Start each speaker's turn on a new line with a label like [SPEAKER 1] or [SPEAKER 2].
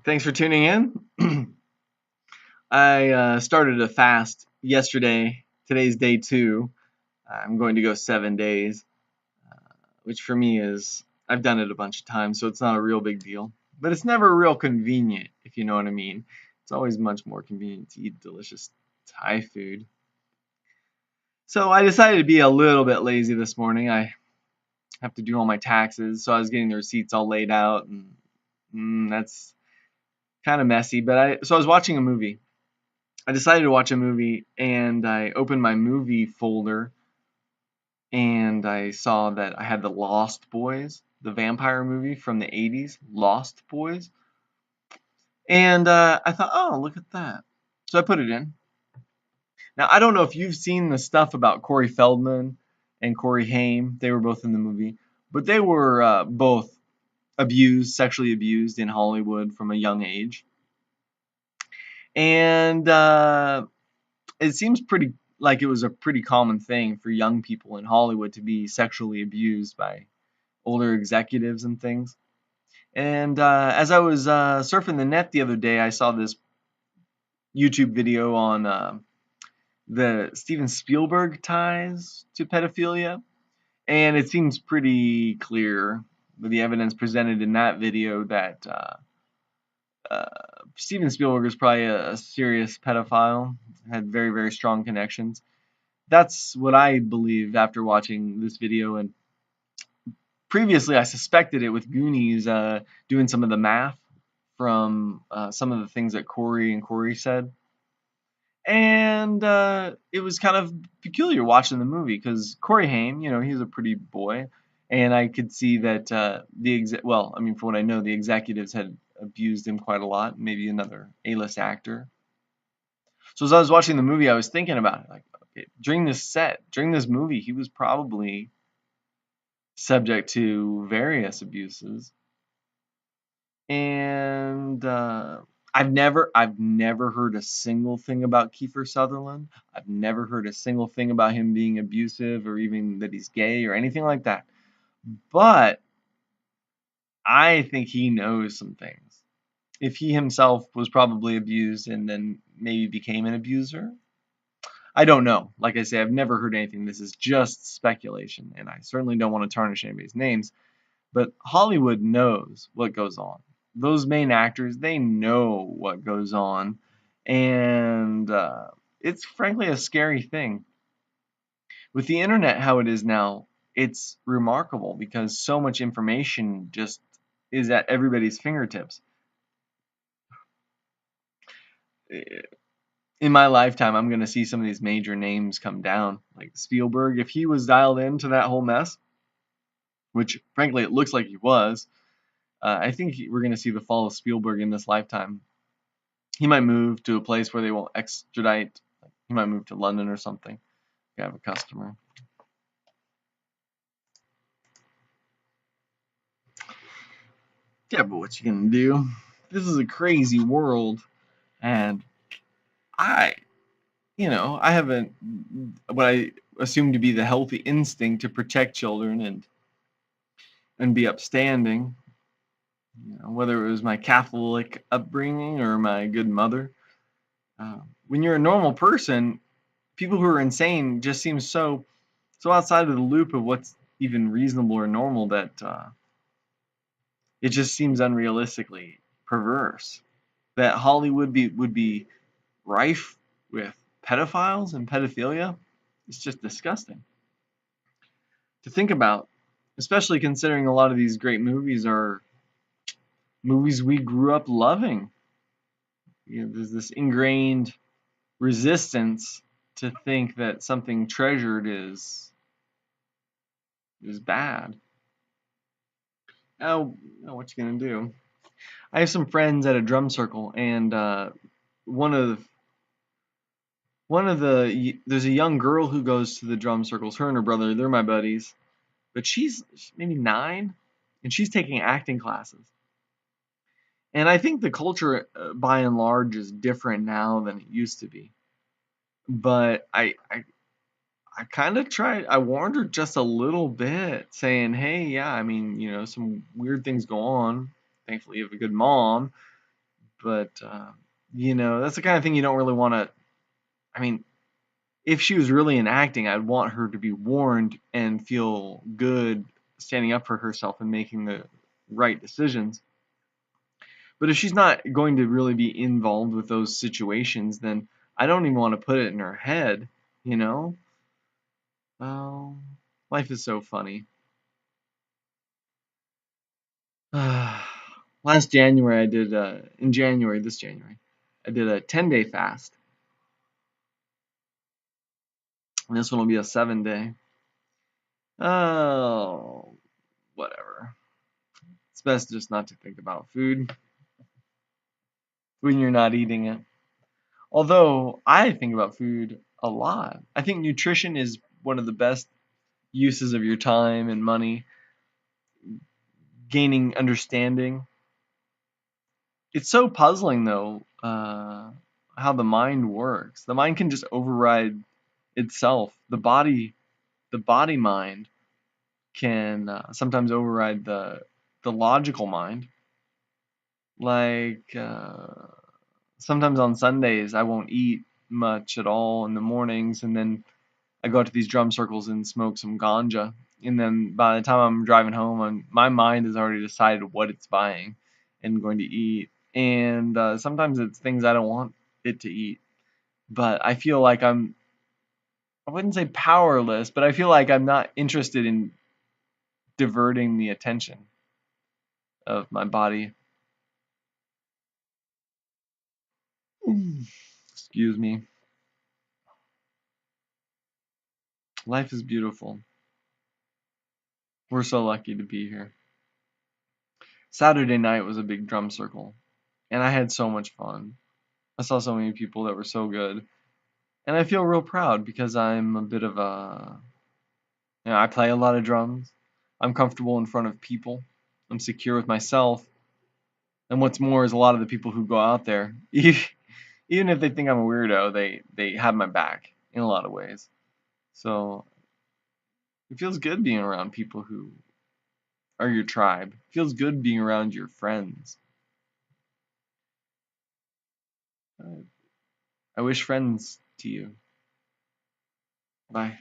[SPEAKER 1] Thanks for tuning in. I started a fast yesterday. Today's day 2. I'm going to go 7 days, which for me is, I've done it a bunch of times, so it's not a real big deal. But it's never real convenient, if you know what I mean. It's always much more convenient to eat delicious Thai food. So I decided to be a little bit lazy this morning. I have to do all my taxes, so I was getting the receipts all laid out, and that's kind of messy. But I was watching a movie. I decided to watch a movie and I opened my movie folder and I saw that I had The Lost Boys, the vampire movie from the 80s, Lost Boys. And I thought, oh, look at that. So I put it in. Now, I don't know if you've seen the stuff about Corey Feldman and Corey Haim. They were both in the movie, but they were both sexually abused in Hollywood from a young age. And it seems pretty like it was a pretty common thing for young people in Hollywood to be sexually abused by older executives and things. And as I was surfing the net the other day, I saw this YouTube video on the Steven Spielberg ties to pedophilia, and it seems pretty clear with the evidence presented in that video that uh, Steven Spielberg is probably a serious pedophile, had very, very strong connections. That's what I believe after watching this video. And previously, I suspected it with Goonies, doing some of the math from some of the things that Corey said. And it was kind of peculiar watching the movie because Corey Haim, he's a pretty boy. And I could see that from what I know, the executives had abused him quite a lot, maybe another A-list actor. So as I was watching the movie, I was thinking about it, like, okay, during this movie, he was probably subject to various abuses, and I've never heard a single thing about Kiefer Sutherland. I've never heard a single thing about him being abusive or even that he's gay or anything like that. But I think he knows some things. If he himself was probably abused and then maybe became an abuser, I don't know. Like I say, I've never heard anything. This is just speculation, and I certainly don't want to tarnish anybody's names. But Hollywood knows what goes on. Those main actors, they know what goes on, and it's frankly a scary thing. With the internet how it is now, it's remarkable because so much information just is at everybody's fingertips. In my lifetime, I'm going to see some of these major names come down, like Spielberg. If he was dialed into that whole mess, which frankly it looks like he was, I think we're going to see the fall of Spielberg in this lifetime. He might move to a place where they won't extradite. He might move to London or something. I have a customer. Yeah, but what you gonna do? This is a crazy world, and I, I haven't what I assume to be the healthy instinct to protect children and be upstanding. Whether it was my Catholic upbringing or my good mother. When you're a normal person, people who are insane just seem so outside of the loop of what's even reasonable or normal that it just seems unrealistically perverse. That Hollywood would be rife with pedophiles and pedophilia. It's just disgusting to think about, especially considering a lot of these great movies are movies we grew up loving. There's this ingrained resistance to think that something treasured is bad. Oh, what you gonna do? I have some friends at a drum circle, and one of there's a young girl who goes to the drum circles. Her and her brother, they're my buddies, but she's maybe 9, and she's taking acting classes. And I think the culture, by and large, is different now than it used to be. But I kind of tried. I warned her just a little bit, saying, "Hey, yeah, I mean, some weird things go on. thankfully you have a good mom, but that's the kind of thing you don't really want to. I mean, if she was really in acting, I'd want her to be warned and feel good standing up for herself and making the right decisions. But if she's not going to really be involved with those situations, then I don't even want to put it in her head, you know? Oh, life is so funny. Last January, this January, I did a 10-day fast. And this one will be a 7-day. Oh, whatever. It's best just not to think about food when you're not eating it. Although I think about food a lot. I think nutrition is one of the best uses of your time and money, gaining understanding. It's so puzzling though, how the mind works. The mind can just override itself. The body mind can sometimes override the logical mind. Like sometimes on Sundays I won't eat much at all in the mornings, and then I go out to these drum circles and smoke some ganja. And then by the time I'm driving home, my mind has already decided what it's buying and going to eat. And sometimes it's things I don't want it to eat. But I feel like I wouldn't say powerless, but I feel like I'm not interested in diverting the attention of my body. Excuse me. Life is beautiful. We're so lucky to be here. Saturday night was a big drum circle, and I had so much fun. I saw so many people that were so good. And I feel real proud because I'm a bit of I play a lot of drums. I'm comfortable in front of people. I'm secure with myself. And what's more is a lot of the people who go out there, even if they think I'm a weirdo, they have my back in a lot of ways. So it feels good being around people who are your tribe. It feels good being around your friends. I wish friends to you. Bye.